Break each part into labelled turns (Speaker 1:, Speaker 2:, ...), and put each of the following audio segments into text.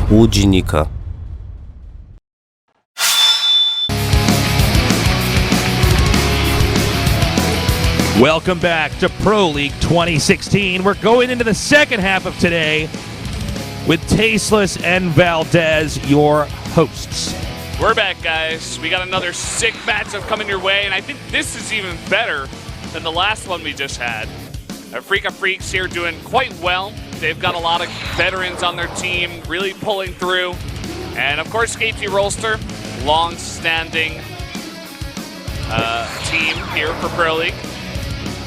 Speaker 1: Łudzinika.
Speaker 2: Welcome back to Pro League 2016. We're going into the second half of today with Tasteless and Valdez, your hosts.
Speaker 3: We're back, guys. We got another sick matchup coming your way, and I think this is even better than the last one we just had. Freaka Freaks here doing quite well. They've got a lot of veterans on their team, really pulling through. And, of course, KT Rolster, long-standing team here for Pro League.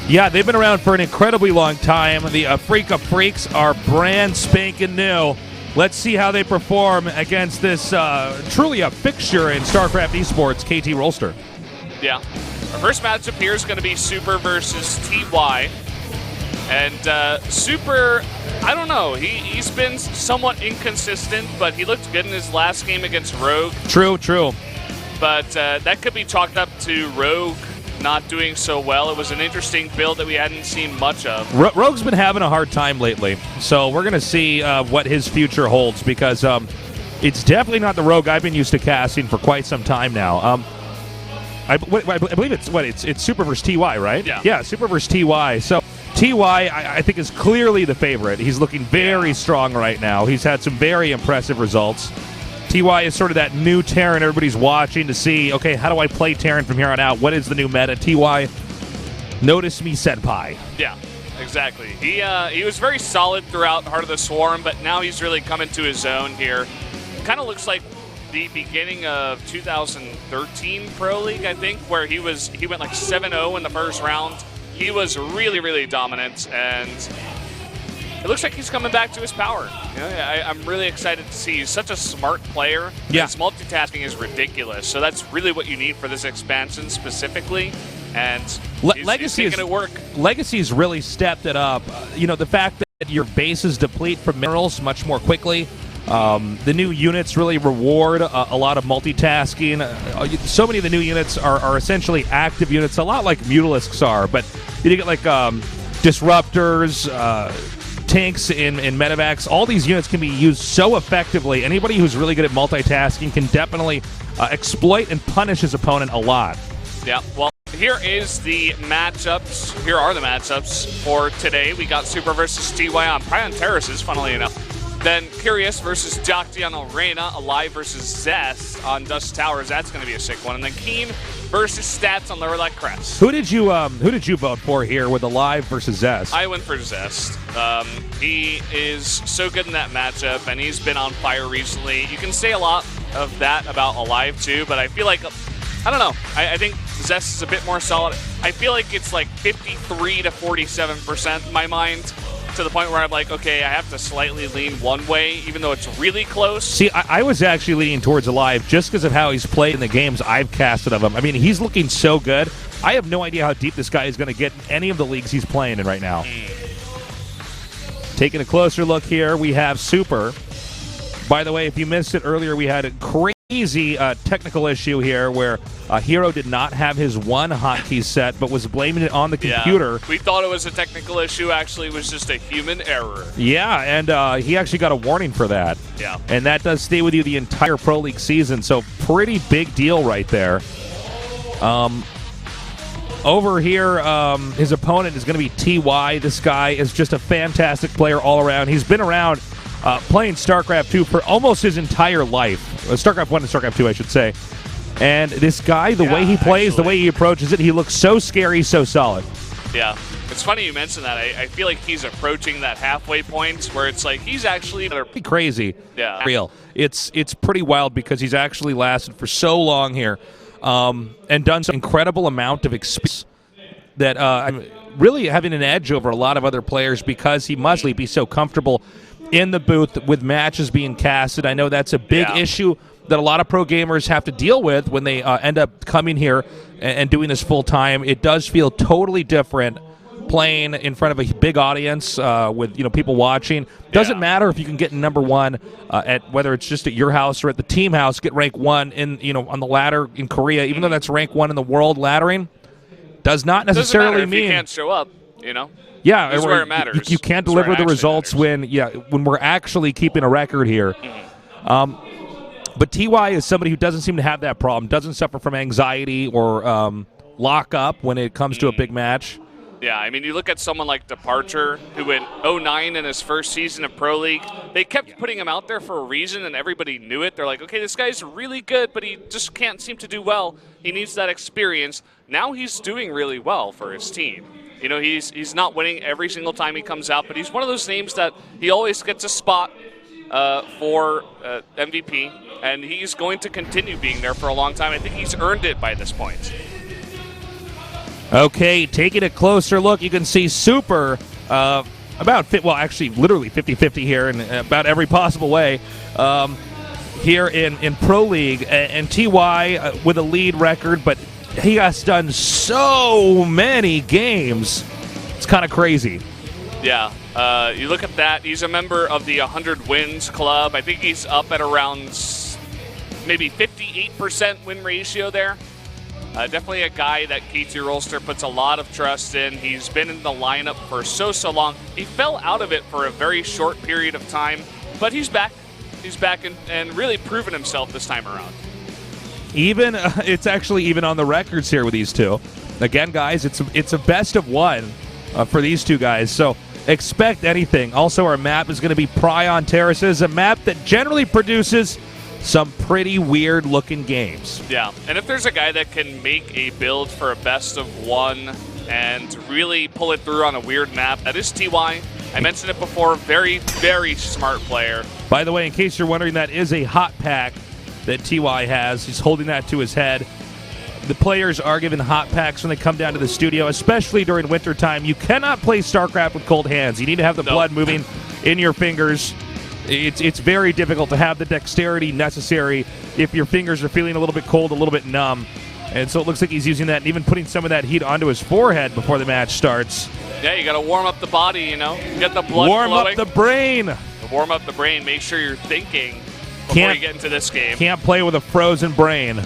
Speaker 2: Yeah, they've been around for an incredibly long time. The Freaka Freaks are brand spanking new. Let's see how they perform against this truly a fixture in StarCraft Esports, KT Rolster.
Speaker 3: Yeah. Our first matchup here is going to be Super versus TY. And Super, I don't know, he's been somewhat inconsistent, but he looked good in his last game against Rogue.
Speaker 2: True.
Speaker 3: But that could be chalked up to Rogue not doing so well. It was an interesting build that we hadn't seen much of.
Speaker 2: Rogue's been having a hard time lately, so we're going to see what his future holds, because it's definitely not the Rogue I've been used to casting for quite some time now. I believe it's Super versus TY, right? Yeah, Super versus TY. So TY, I think, is clearly the favorite. He's looking very strong right now. He's had some very impressive results. TY is sort of that new Terran everybody's watching to see, okay, how do I play Terran from here on out? What is the new meta? TY, notice me, senpai.
Speaker 3: Yeah, exactly. He was very solid throughout Heart of the Swarm, but now he's really coming to his own here. Kind of looks like the beginning of 2013 Pro League, I think, where he went like 7-0 in the first round. He was really, really dominant, and it looks like he's coming back to his power. You know, I'm really excited to see. He's such a smart player.
Speaker 2: Yeah.
Speaker 3: His multitasking is ridiculous. So that's really what you need for this expansion specifically. And he's making it work.
Speaker 2: Legacy's really stepped it up. You know, the fact that your bases deplete from minerals much more quickly. The new units really reward a lot of multitasking. So many of the new units are essentially active units, a lot like Mutalisks are. But you get like disruptors, tanks in medevacs. All these units can be used so effectively. Anybody who's really good at multitasking can definitely exploit and punish his opponent a lot.
Speaker 3: Yeah, well, here are the matchups for today. We got Super versus TY on Prion Terraces, funnily enough. Then Curious versus Docti on Arena, Alive versus Zest on Dust Towers. That's going to be a sick one. And then Keen versus Stats on Lorelei Crest.
Speaker 2: Who did you vote for here with Alive versus Zest?
Speaker 3: I went for Zest. He is so good in that matchup, and he's been on fire recently. You can say a lot of that about Alive too, but I feel like, I don't know. I think Zest is a bit more solid. I feel like it's like 53 to 47% in my mind, to the point where I'm like, okay, I have to slightly lean one way, even though it's really close.
Speaker 2: See, I was actually leaning towards Alive just because of how he's played in the games I've casted of him. I mean, he's looking so good. I have no idea how deep this guy is going to get in any of the leagues he's playing in right now. Taking a closer look here, we have Super. By the way, if you missed it earlier, we had a crazy technical issue here where Hero did not have his one hotkey set, but was blaming it on the computer.
Speaker 3: Yeah, we thought it was a technical issue. Actually, it was just a human error.
Speaker 2: Yeah, and he actually got a warning for that.
Speaker 3: Yeah.
Speaker 2: And that does stay with you the entire Pro League season, so pretty big deal right there. Over here, his opponent is going to be TY. This guy is just a fantastic player all around. He's been around playing StarCraft 2 for almost his entire life. StarCraft 1 and StarCraft 2, I should say. And this guy, the way he plays, the way he approaches it, he looks so scary, so solid.
Speaker 3: Yeah. It's funny you mentioned that. I feel like he's approaching that halfway point where it's like he's actually
Speaker 2: pretty crazy.
Speaker 3: Yeah.
Speaker 2: Real. It's pretty wild because he's actually lasted for so long here and done some incredible amount of experience that I'm really having an edge over a lot of other players because he must be so comfortable in the booth with matches being casted. I know that's a big issue that a lot of pro gamers have to deal with when they end up coming here and doing this full time. It does feel totally different playing in front of a big audience with people watching. Doesn't matter if you can get number one at whether it's just at your house or at the team house, get rank 1 in on the ladder in Korea, even though that's rank 1 in the world laddering. Does not necessarily mean
Speaker 3: you can't show up.
Speaker 2: Yeah,
Speaker 3: this is where it matters.
Speaker 2: You can't deliver the results when we're actually keeping a record here. But TY is somebody who doesn't seem to have that problem, doesn't suffer from anxiety or lock up when it comes to a big match.
Speaker 3: Yeah, I mean, you look at someone like Departure, who went 0-9 in his first season of Pro League. They kept putting him out there for a reason, and everybody knew it. They're like, okay, this guy's really good, but he just can't seem to do well. He needs that experience. Now he's doing really well for his team. You know, he's not winning every single time he comes out, but he's one of those names that he always gets a spot for MVP, and he's going to continue being there for a long time. I think he's earned it by this point.
Speaker 2: Okay, taking a closer look, you can see Super literally 50-50 here in about every possible way here in Pro League. And TY with a lead record, but he has done so many games. It's kind of crazy.
Speaker 3: Yeah, you look at that. He's a member of the 100 Wins Club. I think he's up at around maybe 58% win ratio there. Definitely a guy that KT Rolster puts a lot of trust in. He's been in the lineup for so long. He fell out of it for a very short period of time, but he's back. He's back and really proven himself this time around.
Speaker 2: Even it's actually even on the records here with these two. Again, guys, it's a best of one for these two guys. So expect anything. Also, our map is going to be Prion Terraces, a map that generally produces some pretty weird-looking games.
Speaker 3: Yeah, and if there's a guy that can make a build for a best of one and really pull it through on a weird map, that is TY. I mentioned it before, very, very smart player.
Speaker 2: By the way, in case you're wondering, that is a hot pack that TY has. He's holding that to his head. The players are given hot packs when they come down to the studio, especially during wintertime. You cannot play StarCraft with cold hands. You need to have the blood moving in your fingers. It's very difficult to have the dexterity necessary if your fingers are feeling a little bit cold, a little bit numb. And so it looks like he's using that and even putting some of that heat onto his forehead before the match starts.
Speaker 3: Yeah, you got to warm up the body, you know. Get the blood
Speaker 2: flowing.
Speaker 3: Warm up
Speaker 2: the brain.
Speaker 3: Warm up the brain. Make sure you're thinking before you get into this game.
Speaker 2: Can't play with a frozen brain.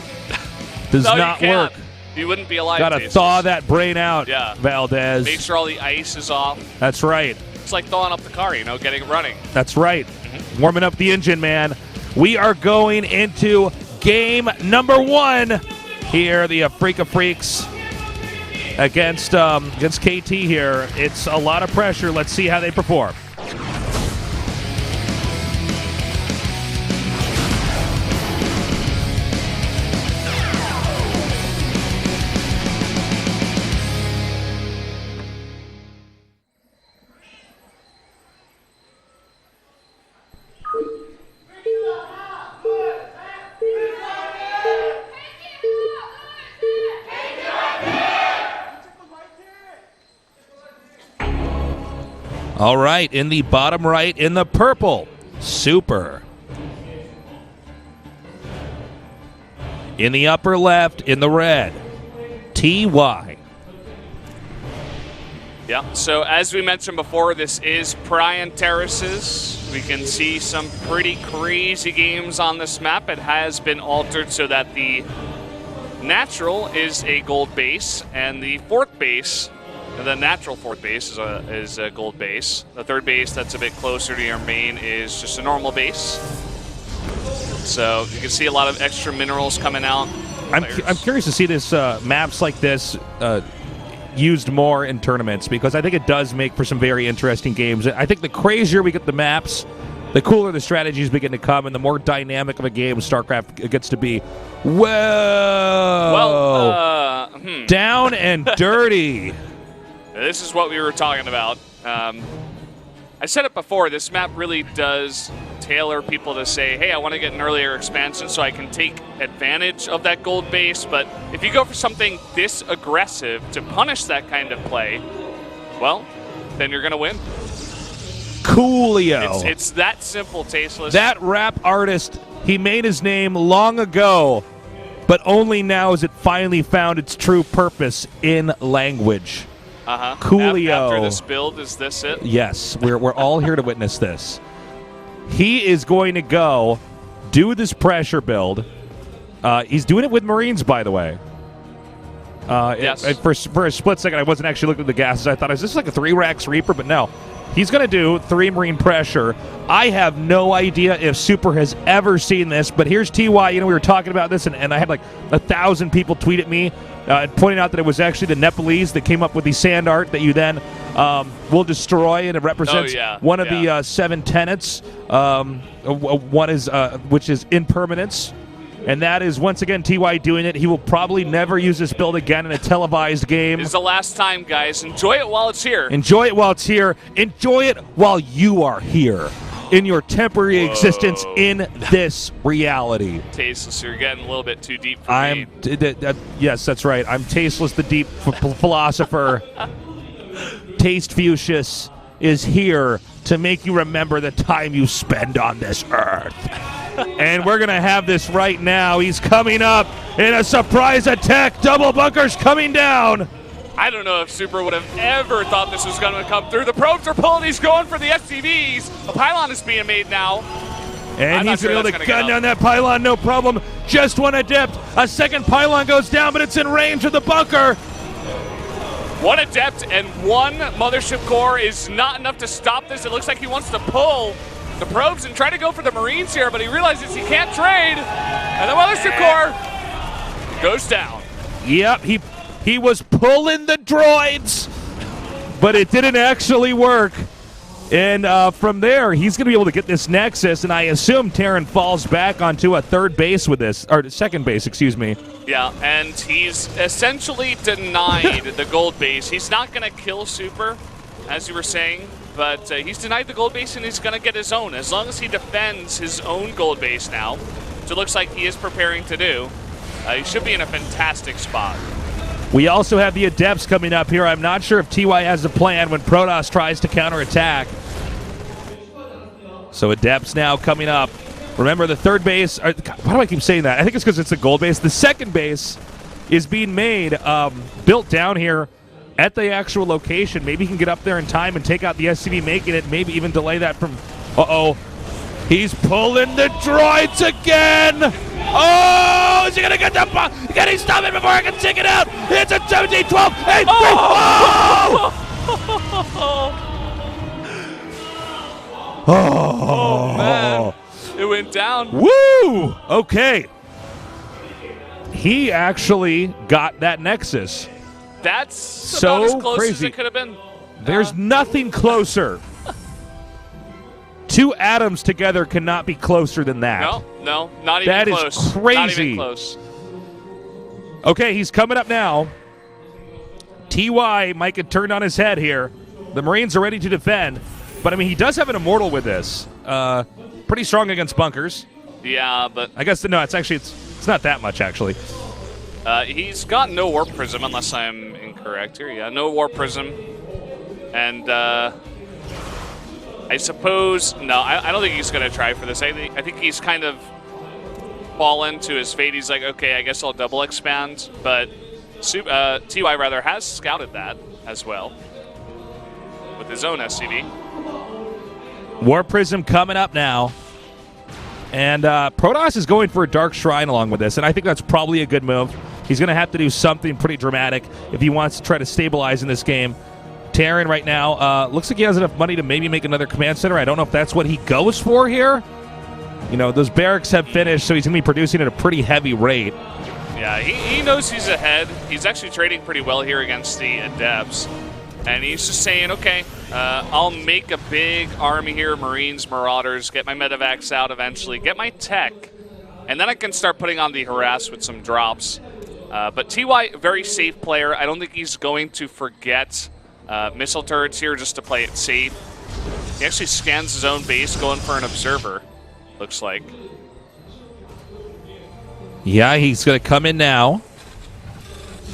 Speaker 2: Does not work.
Speaker 3: You wouldn't be alive.
Speaker 2: Got to thaw that brain out, Valdez.
Speaker 3: Make sure all the ice is off.
Speaker 2: That's right.
Speaker 3: It's like thawing up the car, you know, getting it running.
Speaker 2: That's right. Warming up the engine, man. We are going into game number 1 here, the Afrika Freaks against KT here. It's a lot of pressure. Let's see how they perform. All right, in the bottom right, in the purple, Super. In the upper left, in the red, TY.
Speaker 3: Yeah, so as we mentioned before, this is Prion Terraces. We can see some pretty crazy games on this map. It has been altered so that the natural is a gold base, and the fourth base, the natural fourth base is a gold base. The third base that's a bit closer to your main is just a normal base. So you can see a lot of extra minerals coming out.
Speaker 2: I'm curious to see this maps like this used more in tournaments, because I think it does make for some very interesting games. I think the crazier we get the maps, the cooler the strategies begin to come, and the more dynamic of a game StarCraft gets to be. Whoa! Down and dirty.
Speaker 3: This is what we were talking about. I said it before, this map really does tailor people to say, hey, I want to get an earlier expansion so I can take advantage of that gold base. But if you go for something this aggressive to punish that kind of play, well, then you're going to win.
Speaker 2: Coolio.
Speaker 3: It's that simple, Tasteless.
Speaker 2: That rap artist, he made his name long ago, but only now has it finally found its true purpose in language. Coolio.
Speaker 3: After this build, is this it?
Speaker 2: Yes, we're all here to witness this. He is going to go do this pressure build. He's doing it with Marines, by the way.
Speaker 3: Yes.
Speaker 2: For a split second, I wasn't actually looking at the gases. I thought, is this like a 3-Rax Reaper? But no. He's going to do 3 Marine pressure. I have no idea if Super has ever seen this, but here's TY. We were talking about this, and I had like 1,000 people tweet at me pointing out that it was actually the Nepalese that came up with the sand art that you then will destroy, and it represents one of the 7 tenets. One is which is impermanence. And that is, once again, TY doing it. He will probably never use this build again in a televised game.
Speaker 3: This is the last time, guys. Enjoy it while it's here.
Speaker 2: Enjoy it while it's here. Enjoy it while you are here in your temporary existence in this reality.
Speaker 3: Tasteless, you're getting a little bit too deep for me.
Speaker 2: Yes, that's right. I'm Tasteless, the deep philosopher. Taste Fuchsius is here to make you remember the time you spend on this earth. And we're going to have this right now. He's coming up in a surprise attack. Double bunkers coming down.
Speaker 3: I don't know if Super would have ever thought this was going to come through. The probes are pulling. He's going for the SCVs. A pylon is being made now.
Speaker 2: And he's going to be able to gun down that pylon, no problem. Just one adept. A second pylon goes down, but it's in range of the bunker.
Speaker 3: One adept and one mothership core is not enough to stop this. It looks like he wants to pull the probes and try to go for the Marines here, but he realizes he can't trade. And the mothership core goes down.
Speaker 2: Yep, he was pulling the droids, but it didn't actually work. And from there, he's going to be able to get this Nexus, and I assume Terran falls back onto a third base with this, or second base, excuse me.
Speaker 3: Yeah, and he's essentially denied the gold base. He's not going to kill Super, as you were saying, but he's denied the gold base, and he's going to get his own. As long as he defends his own gold base now, which it looks like he is preparing to do, he should be in a fantastic spot.
Speaker 2: We also have the Adepts coming up here. I'm not sure if TY has a plan when Protoss tries to counterattack. So Adepts now coming up. Remember, the third base, why do I keep saying that? I think it's because it's the gold base. The second base is being made, built down here at the actual location. Maybe he can get up there in time and take out the SCV, making it, maybe even delay that from, he's pulling the droids again. Oh, is he going to get the ball? Can he stop it before I can take it out? It's a 17, 12, 8, 3.
Speaker 3: Oh, man. It went down.
Speaker 2: Woo! Okay. He actually got that Nexus.
Speaker 3: That's about as close
Speaker 2: crazy.
Speaker 3: as it could have been.
Speaker 2: There's nothing closer. 2 atoms together cannot be closer than that.
Speaker 3: No, not even close.
Speaker 2: That is crazy.
Speaker 3: Not even close.
Speaker 2: Okay, he's coming up now. TY might get turned on his head here. The Marines are ready to defend. But, I mean, he does have an Immortal with this. Pretty strong against bunkers.
Speaker 3: Yeah, but...
Speaker 2: I guess, no, it's not that much, actually.
Speaker 3: He's got no Warp Prism, unless I'm incorrect here. Yeah, no Warp Prism. And, I suppose... No, I don't think he's going to try for this. I think he's kind of fallen to his fate. He's like, okay, I guess I'll double expand. But TY, rather, has scouted that as well with his own SCV.
Speaker 2: War Prism coming up now. And Protoss is going for a Dark Shrine along with this, and I think that's probably a good move. He's going to have to do something pretty dramatic if he wants to try to stabilize in this game. Terran right now looks like he has enough money to maybe make another command center. I don't know if that's what he goes for here. You know, those barracks have finished, so he's going to be producing at a pretty heavy rate.
Speaker 3: Yeah, he knows he's ahead. He's actually trading pretty well here against the Adepts. And he's just saying, okay, I'll make a big army here, Marines, Marauders, get my medevacs out eventually, get my tech, and then I can start putting on the harass with some drops. But TY, very safe player. I don't think he's going to forget missile turrets here just to play it safe. He actually scans his own base, going for an observer, looks like.
Speaker 2: Yeah, he's going to come in now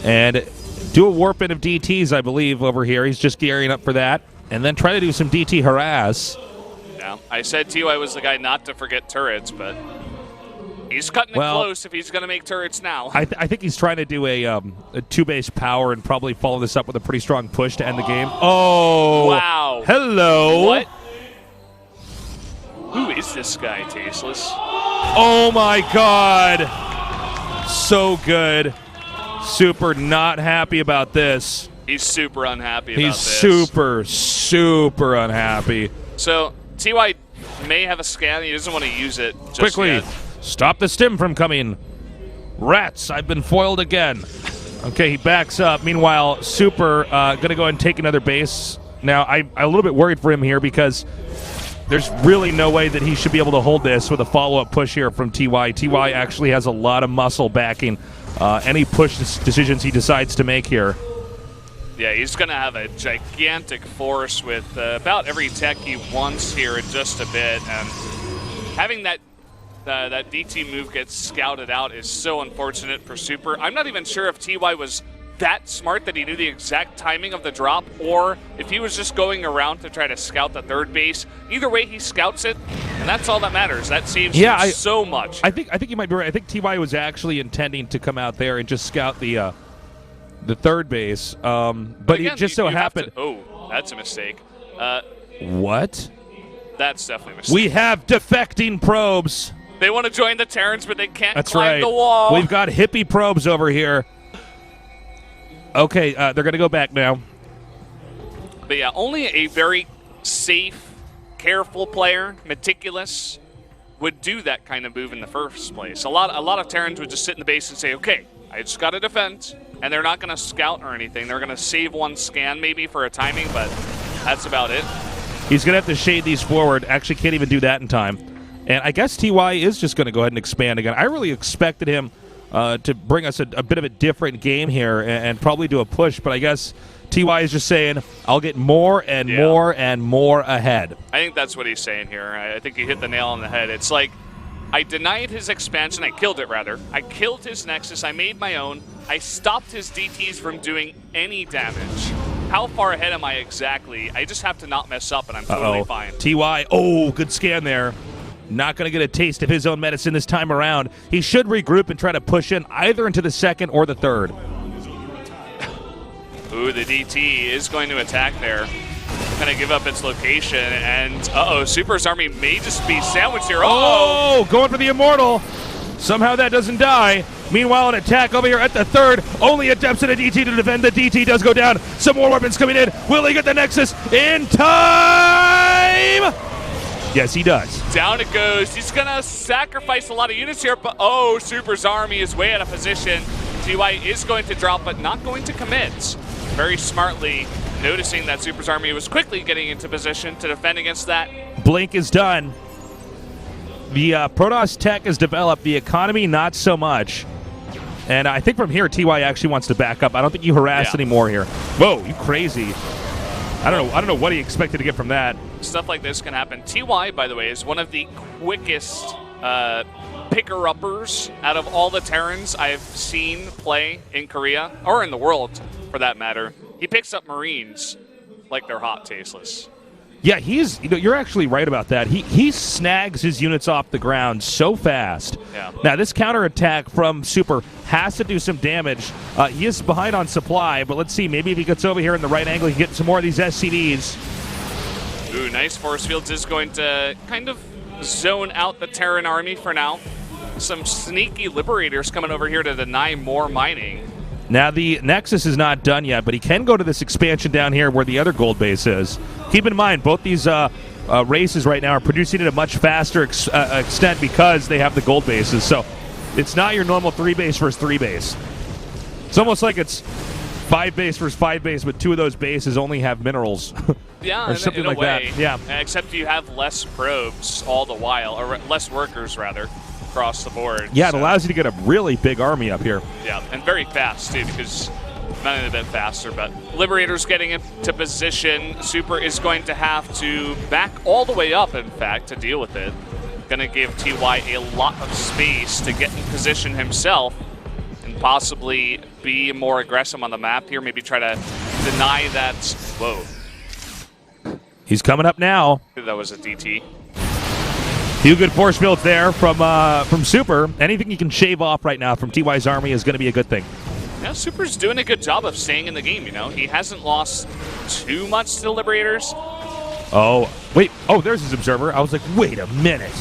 Speaker 2: and do a warp in of DTs, I believe, over here. He's just gearing up for that. And then try to do some DT harass.
Speaker 3: Yeah, I said TY was the guy not to forget turrets, but he's cutting it close if he's going to make turrets now.
Speaker 2: I think he's trying to do a 2-base power and probably follow this up with a pretty strong push to end the game. Oh!
Speaker 3: Wow.
Speaker 2: Hello!
Speaker 3: What? Who is this guy, Tasteless?
Speaker 2: Oh my god! So good. Super not happy about this.
Speaker 3: He's super unhappy about
Speaker 2: He's
Speaker 3: this.
Speaker 2: super unhappy.
Speaker 3: So TY may have a scan. He doesn't want to use it just
Speaker 2: Quickly,
Speaker 3: yet.
Speaker 2: stop the stim from coming. Rats, I've been foiled again. Okay, he backs up. Meanwhile, Super going to go ahead and take another base. Now, I'm a little bit worried for him here because there's really no way that he should be able to hold this with a follow-up push here from TY. TY actually has a lot of muscle backing any push decisions he decides to make here.
Speaker 3: Yeah, he's going to have a gigantic force with about every tech he wants here in just a bit. And having that DT move get scouted out is so unfortunate for Super. I'm not even sure if TY was that smart that he knew the exact timing of the drop, or if he was just going around to try to scout the third base. Either way, he scouts it, and that's all that matters. That saves him so much.
Speaker 2: I think you might be right. I think TY was actually intending to come out there and just scout the third base, but
Speaker 3: again,
Speaker 2: it just so happened.
Speaker 3: Oh, that's a mistake.
Speaker 2: What?
Speaker 3: That's definitely a mistake.
Speaker 2: We have defecting probes.
Speaker 3: They want to join the Terrans, but they can't
Speaker 2: That's
Speaker 3: climb
Speaker 2: right.
Speaker 3: the wall.
Speaker 2: We've got hippie probes over here. Okay, they're going to go back now.
Speaker 3: But yeah, only a very safe, careful player, meticulous, would do that kind of move in the first place. A lot of Terrans would just sit in the base and say, okay, I just got to defend, and they're not going to scout or anything. They're going to save one scan maybe for a timing, but that's about it.
Speaker 2: He's going to have to shade these forward. Actually can't even do that in time. And I guess TY is just going to go ahead and expand again. I really expected him to bring us a bit of a different game here and probably do a push, but I guess TY is just saying, I'll get more and more and more ahead.
Speaker 3: I think that's what he's saying here. I think he hit the nail on the head. It's like, I denied his expansion. I killed it, rather. I killed his Nexus. I made my own. I stopped his DTs from doing any damage. How far ahead am I exactly? I just have to not mess up, and I'm totally fine.
Speaker 2: TY, good scan there. Not going to get a taste of his own medicine this time around. He should regroup and try to push in either into the second or the third.
Speaker 3: Ooh, the DT is going to attack there. Going to give up its location, and Super's army may just be sandwiched here.
Speaker 2: Going for the Immortal. Somehow that doesn't die. Meanwhile, an attack over here at the third. Only attempts at a DT to defend. The DT does go down. Some more weapons coming in. Will he get the Nexus in time? Yes, he does.
Speaker 3: Down it goes. He's going to sacrifice a lot of units here, but Super's army is way out of position. TY is going to drop, but not going to commit. Very smartly noticing that Super's army was quickly getting into position to defend against that.
Speaker 2: Blink is done. The Protoss tech is developed. The economy, not so much. And I think from here, TY actually wants to back up. I don't think you harass anymore here. Whoa, you crazy. I don't know what he expected to get from that.
Speaker 3: Stuff like this can happen. TY, by the way, is one of the quickest picker-uppers out of all the Terrans I've seen play in Korea, or in the world, for that matter. He picks up Marines like they're hot tasteless.
Speaker 2: Yeah, you're actually right about that. He snags his units off the ground so fast.
Speaker 3: Yeah.
Speaker 2: Now, this counterattack from Super has to do some damage. He is behind on supply, but let's see. Maybe if he gets over here in the right angle, he can get some more of these SCVs.
Speaker 3: Ooh, nice. Force Fields is going to kind of zone out the Terran army for now. Some sneaky Liberators coming over here to deny more mining.
Speaker 2: Now, the Nexus is not done yet, but he can go to this expansion down here where the other gold base is. Keep in mind, both these races right now are producing at a much faster extent because they have the gold bases. So it's not your normal 3-base versus 3-base. It's almost like it's 5-base versus 5-base, but 2 of those bases only have minerals.
Speaker 3: Yeah,
Speaker 2: or something
Speaker 3: in a
Speaker 2: like
Speaker 3: way.
Speaker 2: that. Yeah.
Speaker 3: Except you have less probes all the while, or less workers, rather, across the board.
Speaker 2: Yeah, it allows you to get a really big army up here.
Speaker 3: Yeah, and very fast, too, because not only a bit faster, but Liberator's getting into position. Super is going to have to back all the way up, in fact, to deal with it. Going to give TY a lot of space to get in position himself and possibly be more aggressive on the map here, maybe try to deny that. Whoa.
Speaker 2: He's coming up now.
Speaker 3: That was a DT.
Speaker 2: Few good force fields there from Super. Anything you can shave off right now from TY's army is going to be a good thing.
Speaker 3: Yeah, Super's doing a good job of staying in the game, you know. He hasn't lost too much to the Liberators.
Speaker 2: Oh, wait. Oh, there's his observer. I was like, wait a minute.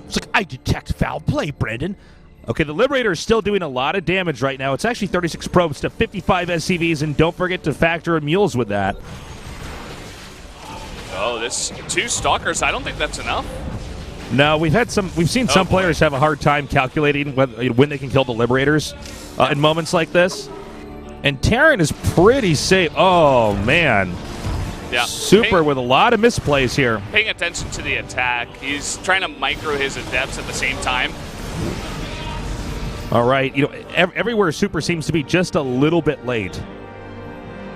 Speaker 2: It's like, I detect foul play, Brendan. Okay, the Liberator is still doing a lot of damage right now. It's actually 36 probes to 55 SCVs, and don't forget to factor in mules with that.
Speaker 3: Oh, this 2 Stalkers, I don't think that's enough.
Speaker 2: No, we've seen some
Speaker 3: boy.
Speaker 2: players have a hard time calculating when they can kill the Liberators in moments like this. And Terran is pretty safe. Oh, man.
Speaker 3: Yeah.
Speaker 2: Super with a lot of misplays here.
Speaker 3: Paying attention to the attack. He's trying to micro his Adepts at the same time.
Speaker 2: All right. You know, everywhere Super seems to be just a little bit late.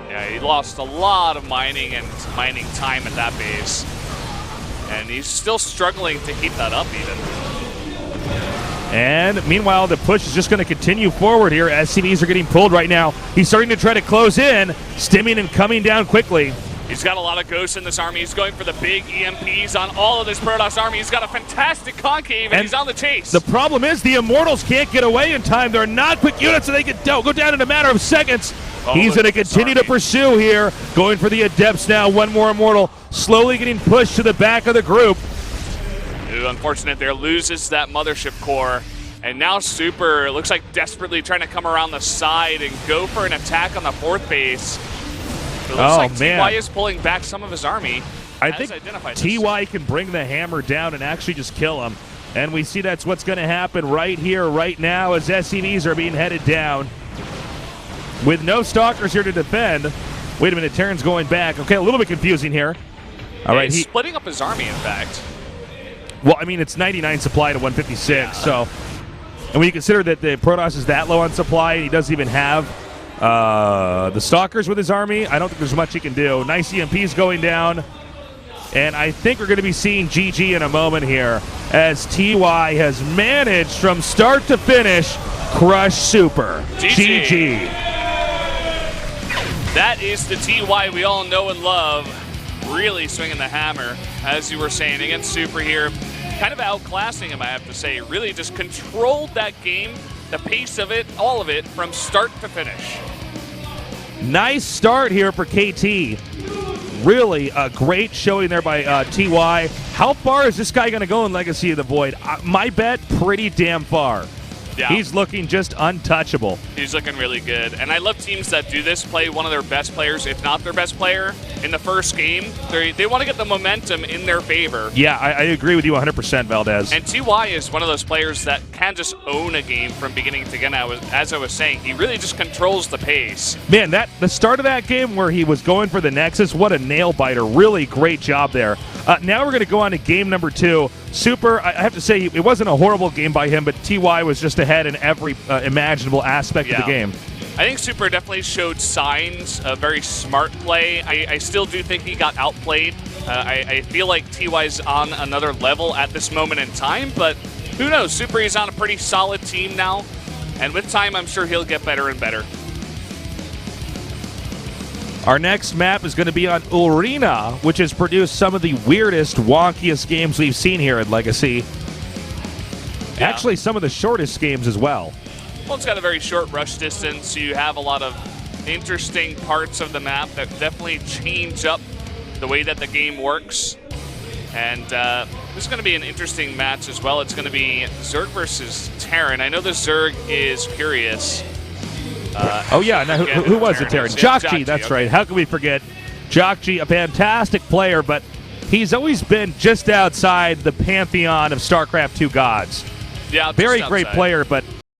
Speaker 3: Yeah, he lost a lot of mining and mining time at that base. And he's still struggling to keep that up even.
Speaker 2: And meanwhile, the push is just going to continue forward here. SCVs are getting pulled right now. He's starting to try to close in, stimming and coming down quickly.
Speaker 3: He's got a lot of ghosts in this army. He's going for the big EMPs on all of this Protoss army. He's got a fantastic concave, and he's on the chase.
Speaker 2: The problem is the Immortals can't get away in time. They're not quick units, so they can go down in a matter of seconds. He's going to continue to pursue here, going for the Adepts now. One more Immortal, slowly getting pushed to the back of the group.
Speaker 3: Ooh, unfortunate there, loses that Mothership core. And now Super looks like desperately trying to come around the side and go for an attack on the 4th base. It looks like TY is pulling back some of his army.
Speaker 2: I think TY can bring the hammer down and actually just kill him. And we see that's what's going to happen right here, right now, as SCVs are being headed down. With no Stalkers here to defend. Wait a minute, Terran's going back. Okay, a little bit confusing here. All right,
Speaker 3: he's splitting up his army, in fact.
Speaker 2: Well, I mean, it's 99 supply to 156, so... And when you consider that the Protoss is that low on supply, and he doesn't even have the Stalkers with his army, I don't think there's much he can do. Nice EMPs going down. And I think we're going to be seeing GG in a moment here, as TY has managed from start to finish crush Super. GG.
Speaker 3: That is the TY we all know and love. Really swinging the hammer, as you were saying, against Super here. Kind of outclassing him, I have to say. Really just controlled that game, the pace of it, all of it, from start to finish.
Speaker 2: Nice start here for KT. Really a great showing there by TY. How far is this guy going to go in Legacy of the Void? My bet, pretty damn far. Yeah. He's looking just untouchable.
Speaker 3: He's looking really good. And I love teams that do this, play one of their best players, if not their best player, in the first game. They want to get the momentum in their favor.
Speaker 2: Yeah, I agree with you 100%, Valdez.
Speaker 3: And TY is one of those players that can just own a game from beginning to end. As I was saying, he really just controls the pace.
Speaker 2: Man, the start of that game where he was going for the Nexus, what a nail-biter. Really great job there. Now we're going to go on to game number 2. Super, I have to say, it wasn't a horrible game by him, but TY was just ahead in every imaginable aspect of the game.
Speaker 3: I think Super definitely showed signs of very smart play. I still do think he got outplayed. I feel like TY's on another level at this moment in time, but who knows? Super is on a pretty solid team now, and with time, I'm sure he'll get better and better.
Speaker 2: Our next map is going to be on Ulrina, which has produced some of the weirdest, wonkiest games we've seen here at Legacy. Yeah. Actually, some of the shortest games as well.
Speaker 3: Well, it's got a very short rush distance, so you have a lot of interesting parts of the map that definitely change up the way that the game works. And this is going to be an interesting match as well. It's going to be Zerg versus Terran. I know the Zerg is curious.
Speaker 2: Oh, yeah. Now, who was the Terran? Jockji, that's right. How can we forget? Jockji, a fantastic player, but he's always been just outside the pantheon of StarCraft 2 gods.
Speaker 3: Yeah,
Speaker 2: very great player, but